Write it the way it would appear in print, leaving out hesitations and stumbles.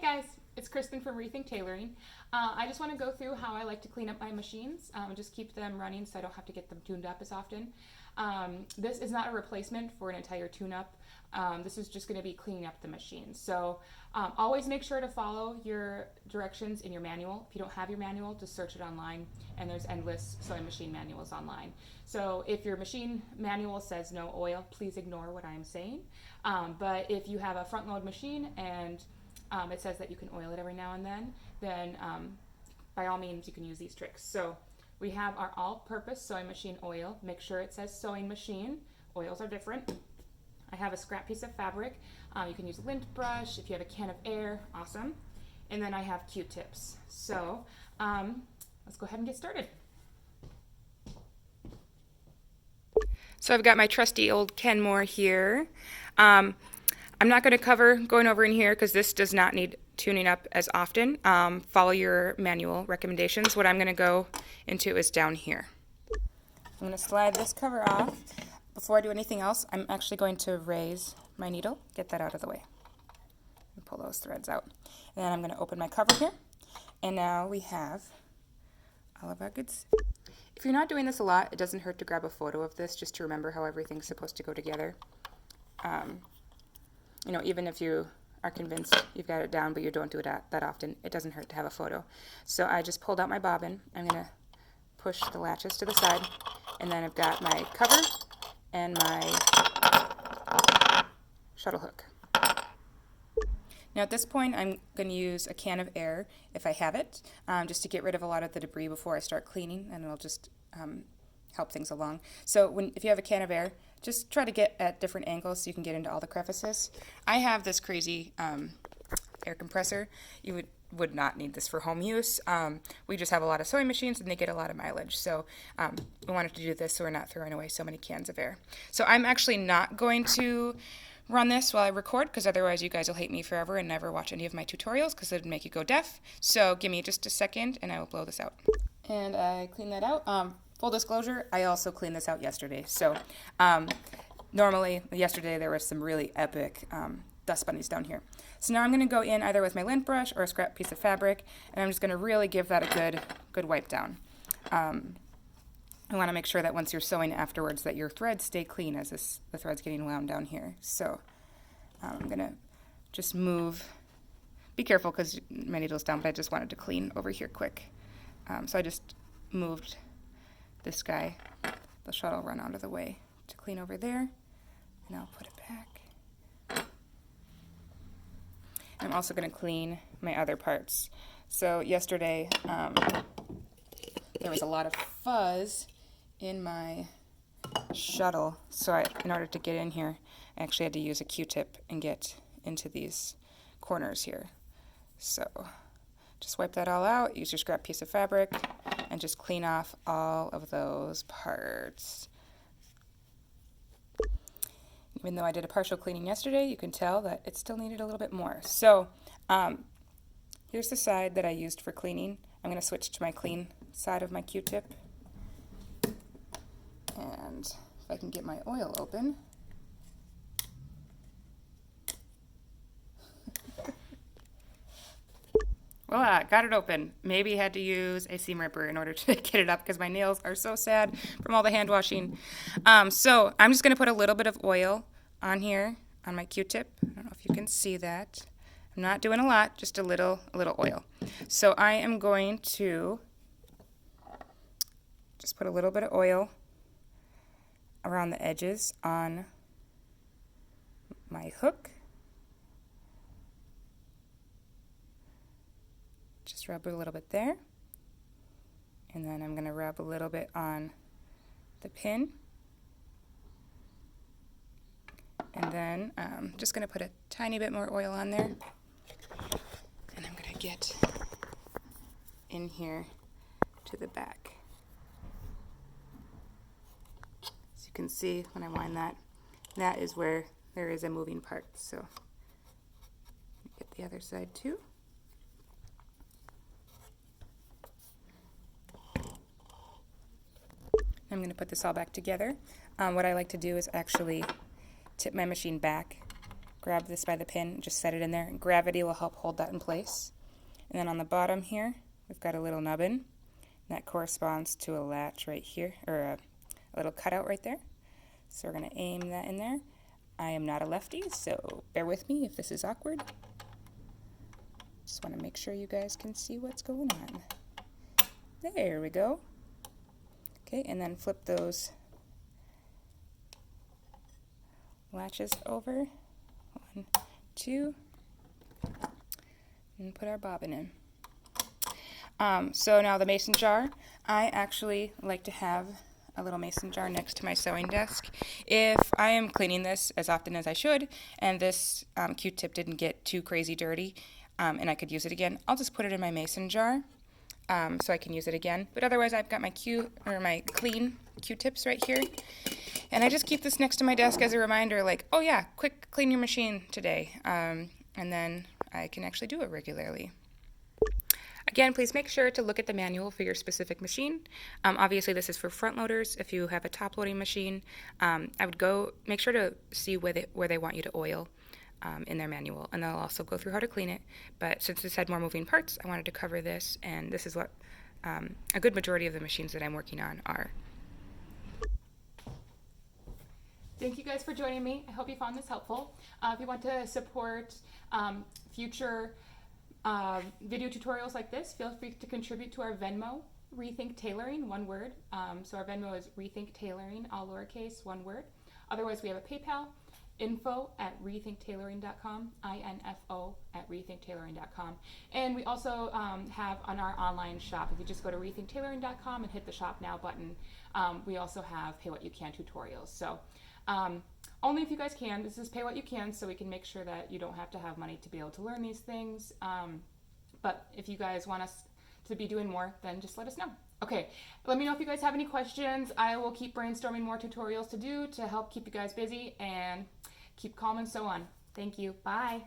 guys, it's Kristen from Rethink Tailoring. I just want to go through how I like to clean up my machines and just keep them running so I don't have to get them tuned up as often. This is not a replacement for an entire tune-up. This is just going to be cleaning up the machine. So always make sure to follow your directions in your manual. If you don't have your manual, just search it online, and there's endless sewing machine manuals online. So if your machine manual says no oil, please ignore what I'm saying. But if you have a front load machine and it says that you can oil it every now and then by all means you can use these tricks. So we have our all-purpose sewing machine oil. Make sure it says sewing machine. Oils are different. I have a scrap piece of fabric. You can use a lint brush. If you have a can of air, awesome. And then I have Q-tips. So let's go ahead and get started. So I've got my trusty old Kenmore here. I'm not going to cover going over in here because this does not need tuning up as often. Follow your manual recommendations. What I'm going to go into is down here. I'm going to slide this cover off. Before I do anything else, I'm actually going to raise my needle, get that out of the way, and pull those threads out. And then I'm going to open my cover here, and now we have all of our goods. If you're not doing this a lot, it doesn't hurt to grab a photo of this just to remember how everything's supposed to go together. You know, even if you are convinced you've got it down but you don't do it that often, it doesn't hurt to have a photo. So I just pulled out my bobbin. I'm going to push the latches to the side, and then I've got my cover and my shuttle hook. Now at this point I'm going to use a can of air if I have it, just to get rid of a lot of the debris before I start cleaning, and it'll just help things along. So if you have a can of air, just try to get at different angles so you can get into all the crevices. I have this crazy air compressor. You would not need this for home use. We just have a lot of sewing machines and they get a lot of mileage. So we wanted to do this so we're not throwing away so many cans of air. So I'm actually not going to run this while I record, because otherwise you guys will hate me forever and never watch any of my tutorials because it would make you go deaf. So give me just a second and I will blow this out. And I clean that out. Full disclosure, I also cleaned this out yesterday. So normally, yesterday there was some really epic dust bunnies down here. So now I'm going to go in either with my lint brush or a scrap piece of fabric, and I'm just going to really give that a good wipe down. I want to make sure that once you're sewing afterwards that your threads stay clean as the thread's getting wound down here. So I'm going to just move. Be careful because my needle's down, but I just wanted to clean over here quick. So I just moved this guy, the shuttle run out of the way to clean over there, and I'll put it back. I'm also going to clean my other parts. So yesterday there was a lot of fuzz in my shuttle, so in order to get in here I actually had to use a Q-tip and get into these corners here. So just wipe that all out, use your scrap piece of fabric, and just clean off all of those parts. Even though I did a partial cleaning yesterday, you can tell that it still needed a little bit more. So here's the side that I used for cleaning. I'm going to switch to my clean side of my Q-tip. And if I can get my oil open. Voila, got it open. Maybe had to use a seam ripper in order to get it up because my nails are so sad from all the hand washing. So I'm just going to put a little bit of oil on here on my Q-tip. I don't know if you can see that. I'm not doing a lot, just a little oil. So I am going to just put a little bit of oil around the edges on my hook. Just rub a little bit there, and then I'm going to rub a little bit on the pin, and then I'm just going to put a tiny bit more oil on there, and I'm going to get in here to the back. As you can see when I wind that is where there is a moving part. So get the other side too. I'm going to put this all back together. What I like to do is actually tip my machine back grab this by the pin and just set it in there. And gravity will help hold that in place. And then on the bottom here, we've got a little nubbin. That corresponds to a latch right here, or a little cutout right there. So we're going to aim that in there. I am not a lefty, so bear with me if this is awkward. Just want to make sure you guys can see what's going on. There we go. Okay, and then flip those latches over. 1, 2, and put our bobbin in. So now the mason jar, I actually like to have a little mason jar next to my sewing desk. If I am cleaning this as often as I should, and this Q-tip didn't get too crazy dirty, and I could use it again, I'll just put it in my mason jar so I can use it again. But otherwise, I've got my clean Q-tips right here, and I just keep this next to my desk as a reminder, like, oh yeah, quick clean your machine today, and then I can actually do it regularly. Again, please make sure to look at the manual for your specific machine. Obviously, this is for front loaders. If you have a top loading machine, I would make sure to see where they want you to oil in their manual, and they'll also go through how to clean it. But since this had more moving parts, I wanted to cover this, and this is what a good majority of the machines that I'm working on are. Thank you guys for joining me. I hope you found this helpful. If you want to support future video tutorials like this, feel free to contribute to our Venmo, Rethink Tailoring, one word. So our Venmo is Rethink Tailoring, all lowercase, one word. Otherwise, we have a PayPal, info@rethinktailoring.com, info@rethinktailoring.com. And we also have on our online shop, if you just go to rethinktailoring.com and hit the Shop Now button, we also have Pay What You Can tutorials. So only if you guys can. This is Pay What You Can, so we can make sure that you don't have to have money to be able to learn these things. But if you guys want us to be doing more, then just let us know. Okay, let me know if you guys have any questions. I will keep brainstorming more tutorials to do to help keep you guys busy and keep calm and so on. Thank you. Bye.